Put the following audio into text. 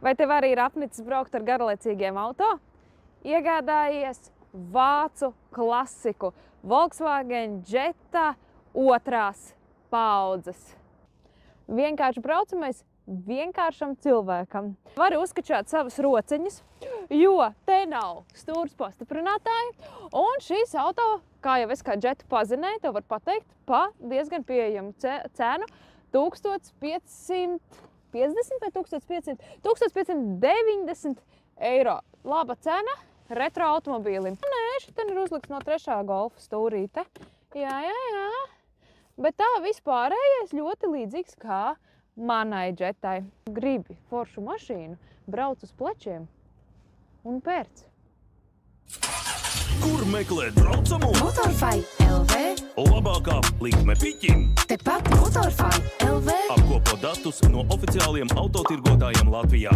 Vai tev arī ir apnicis braukt ar garlaicīgiem auto? Iegādājies vācu klasiku Volkswagen Jetta otrās paaudzes. Vienkārši braucamais vienkāršam cilvēkam. Vari uzkačāt savas rociņas, jo te nav stūres pastiprinātāji, un šīs auto, kā jau es kā Jettu pazinēju, tev var pateikt pa diezgan pieejamu cenu 1550 vai 1500? 1590 eiro. Laba cena retro automobīlim. Nē, šitien ir uzlikts no 3. Golfa stūrīte. Jā. Bet tā vispārējais ļoti līdzīgs kā manai Jettai. Gribi foršu mašīnu, brauc uz plečiem un pērc. Kur meklēt braucamu? Motorfai LV. Labākā likme piķim. Tepat Motorfai LV. Apkopo datus no oficiāliem autotirgotājiem Latvijā.